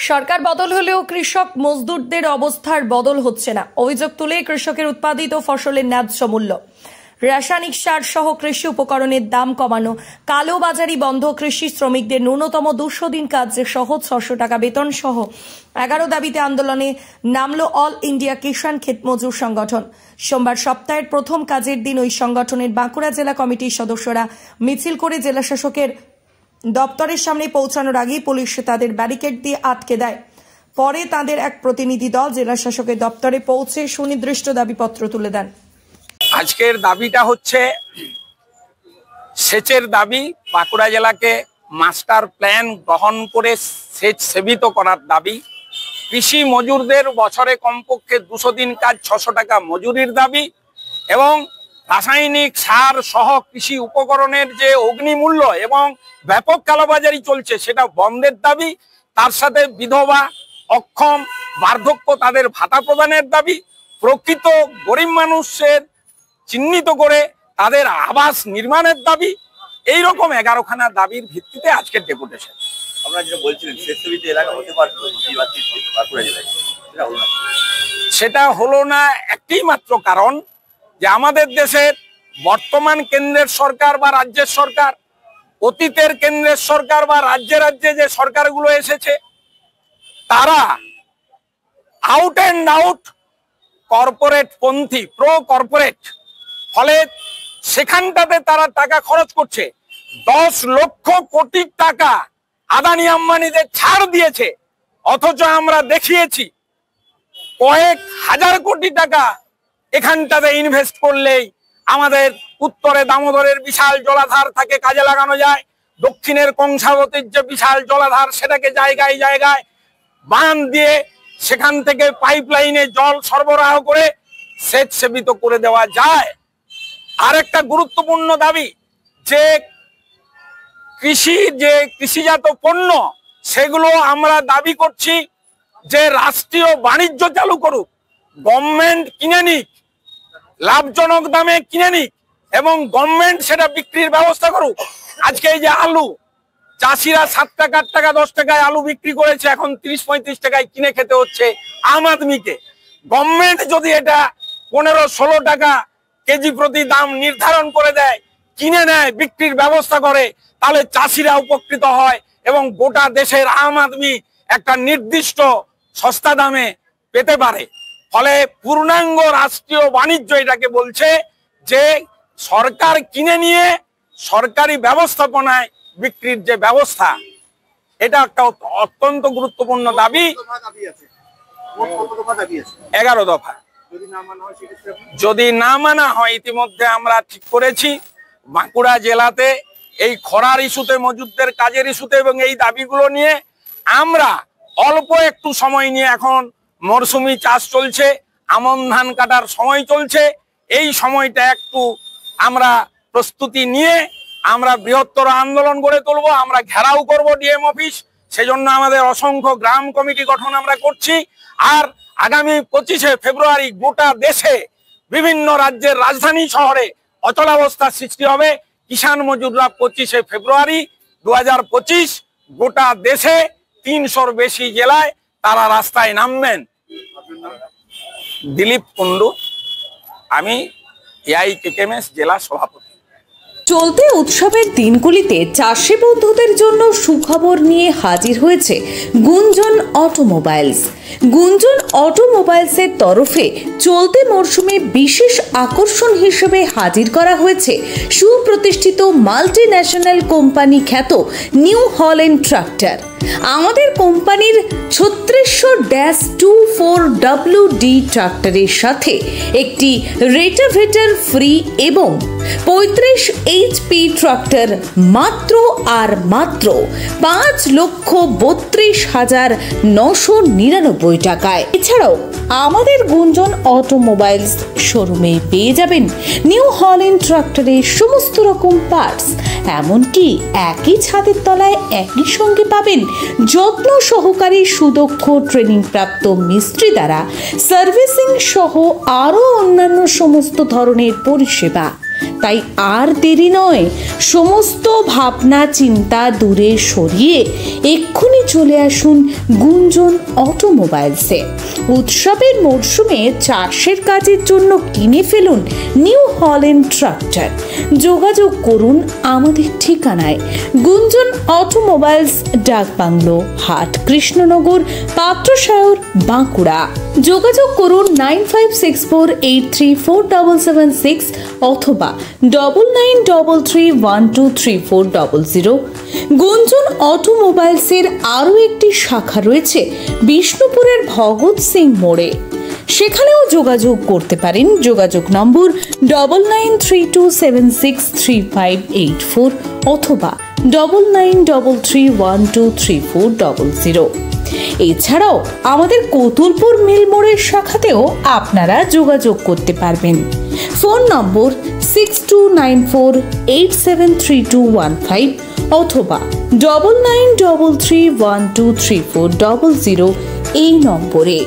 সরকার বদল হলেও কৃষক মজদুরদের অবস্থার বদল হচ্ছে না। অভিযোগ তুলে কৃষকের উৎপাদিত ফসলের ন্যায্য মূল্য, রাসায়নিক সার সহ কৃষি উপকরণের দাম কমানো, কালোবাজারি বন্ধ, কৃষি শ্রমিকদের ন্যূনতম 200 দিন কাজে সহজ 600 টাকা বেতন সহ 11 দাবিতে আন্দোলনে নামলো অল ইন্ডিয়া কিষাণ ক্ষেত মজুর সংগঠন। সোমবার সপ্তাহের প্রথম কাজের দিন ওই সংগঠনের বাঁকুড়া জেলা কমিটির সদস্যরা মিছিল করে জেলা শাসকের দপ্তরের সামনে পৌঁছানোর আগেই পুলিশ তাদের ব্যারিকেড দিয়ে আটকে দেয়। পরে তাদের এক প্রতিনিধি দল জেলা শাসকের দপ্তরে পৌঁছে সুনির্দিষ্ট দাবিপত্র তুলে দেন। আজকের দাবিটা হচ্ছে সেচের দাবি। বাঁকুড়া জেলাকে মাস্টার প্ল্যান গ্রহণ করে সেচ সেবিত করার দাবি। কৃষি মজুরদের বছরে কমপক্ষে 200 দিন কাজ 600 টাকা মজুরির দাবি এবং রাসায়নিক সার সহ কৃষি উপকরণের যে অগ্নিমূল্য এবং ব্যাপক কালোবাজারি চলছে সেটা বন্ধের দাবি। তার সাথে বিধবা, অক্ষম, বার্ধক্য তাদের ভাতা প্রদানের দাবি। প্রকৃত গরিব মানুষের চিহ্নিত করে তাদের আবাস নির্মাণের দাবি। এইরকম 11খানা দাবির ভিত্তিতে আজকের ডেপুটেশন। আমরা যেটা বলছিলেন সেচবিত এলাকা হতে পারতো বাঁকুড়া জেলায়, সেটা হলো না একটি মাত্র কারণ যে আমাদের দেশের বর্তমান কেন্দ্রের সরকার বা রাজ্যের সরকার, অতীতের কেন্দ্রের সরকার বা রাজ্যে রাজ্যে যে সরকারগুলো এসেছে তারা আউট অ্যান্ড আউট কর্পোরেট পন্থী, প্রো কর্পোরেট। ফলে সেখানটাতে তারা টাকা খরচ করছে। 10 লক্ষ কোটি টাকা আদানি আম্বানিদের ছাড় দিয়েছে, অথচ আমরা দেখিয়েছি কয়েক হাজার কোটি টাকা এখানটাতে ইনভেস্ট করলেই আমাদের উত্তরে দামোদরের বিশাল জলাধার থাকে কাজে লাগানো যায়, দক্ষিণের কংসাবতীর যে বিশাল জলাধার সেটাকে জায়গায় জায়গায় বাঁধ দিয়ে সেখান থেকে পাইপলাইনে জল সরবরাহ করে সেচ সেবিত করে দেওয়া যায়। আরেকটা গুরুত্বপূর্ণ দাবি যে কৃষিজাত পণ্য সেগুলো আমরা দাবি করছি যে রাষ্ট্রীয় বাণিজ্য চালু করুক, গভর্নমেন্ট কিনে নিক, লাভজনক দামে কিনে নিক এবং গভর্নমেন্ট সেটা বিক্রির ব্যবস্থা করুক। আজকে এই যে আলু, চাষিরা 7 টাকা 8 টাকা 10 টাকায় আলু বিক্রি করেছে, এখন 30-35 টাকায় কিনে খেতে হচ্ছে আম আদমিকে। গভর্নমেন্ট যদি এটা 15-16 টাকা কেজি প্রতি দাম নির্ধারণ করে দেয়, কিনে নেয়, বিক্রির ব্যবস্থা করে, তাহলে চাষিরা উপকৃত হয় এবং গোটা দেশের আম আদমি একটা নির্দিষ্ট সস্তা দামে পেতে পারে। ফলে পূর্ণাঙ্গ রাষ্ট্রীয় বাণিজ্য এটাকে বলছে যে সরকার কিনে নিয়ে সরকারি ব্যবস্থাপনায় বিক্রির যে ব্যবস্থা, এটা একটা অত্যন্ত গুরুত্বপূর্ণ দাবি। 11 দফা যদি না মানা হয়, ইতিমধ্যে আমরা ঠিক করেছি বাঁকুড়া জেলাতে এই খরার ইস্যুতে, মজুরদের কাজের ইস্যুতে এবং এই দাবিগুলো নিয়ে আমরা অল্প একটু সময় নিয়ে, এখন মরশুমি চাষ চলছে, আমন ধান কাটার সময় চলছে, এই সময়টা একটু আমরা প্রস্তুতি নিয়ে আমরা বৃহত্তর আন্দোলন গড়ে তুলব। আমরা ঘেরাও করব ডিএম অফিস, সেজন্য আমাদের অসংখ্য গ্রাম কমিটি গঠন আমরা করছি। আর আগামী 25শে ফেব্রুয়ারি গোটা দেশে বিভিন্ন রাজ্যের রাজধানী শহরে অচলাবস্থার সৃষ্টি হবে। কিষাণ মজুররা 25শে ফেব্রুয়ারি 2025 গোটা দেশে 300-র বেশি জেলায় তারা রাস্তায় নামবেন। দিলীপ কুন্ডু, আমি এআইকেকেএমএস জেলা সভাপতি। চলতি উৎসবের দিনগুলিতে চাষি বন্ধুদের জন্য সুখবর নিয়ে হাজির হয়েছে গুঞ্জন অটোমোবাইলস। গুঞ্জন অটোমোবাইলসের তরফে চলতি মরশুমে বিশেষ আকর্ষণ হিসেবে হাজির করা হয়েছে সুপ্রতিষ্ঠিত মাল্টি ন্যাশনাল কোম্পানি খ্যাত নিউ হল্যান্ড ট্রাক্টর। আমাদের কোম্পানির 3600-24WD ট্রাক্টরের সাথে একটি রেটাভেটার ফ্রি এবং 35 HP ট্রাক্টর মাত্র 5,32,999 টাকায়। এছাড়াও আমাদের গুঞ্জন অটোমোবাইলস শোরুমে পেয়ে যাবেন নিউ হল্যান্ড ট্রাক্টরের সমস্ত রকম পার্টস, এমনকি একই ছাদের তলায় একই সঙ্গে পাবেন যত্ন সহকারী সুদক্ষ ট্রেনিং প্রাপ্ত মিস্ত্রি দ্বারা সার্ভিসিং সহ আরও অন্যান্য সমস্ত ধরনের পরিষেবা। তাই আর দেরি নয়, সমস্ত ভাবনা চিন্তা দূরে সরিয়ে এক্ষুনি চলে আসুন গুঞ্জন অটোমোবাইলসে। উৎসবের মরশুমে চাষের কাজের জন্য কিনে ফেলুন নিউ হল্যান্ড ট্রাক্টর। যোগাযোগ করুন আমাদের ঠিকানায়, গুঞ্জন অটোমোবাইলস, ডাকবাংলো, হাট, কৃষ্ণনগর, পাত্রসায়র, বাঁকুড়া। যোগাযোগ করুন 9564834776 অথবা 9933123400। গুঞ্জন অটোমোবাইলসের আরও একটি শাখা রয়েছে বিষ্ণুপুরের ভগৎ সিং মোড়ে, সেখানেও যোগাযোগ করতে পারেন। যোগাযোগ নম্বর 9932763584 অথবা 9933123400। এছাড়াও আমাদের কতুলপুর মিল মোড়ের শাখাতেও আপনারা যোগাযোগ করতে পারবেন। ফোন নম্বর 6294873215 অথবা 9933123400 এই নম্বরে।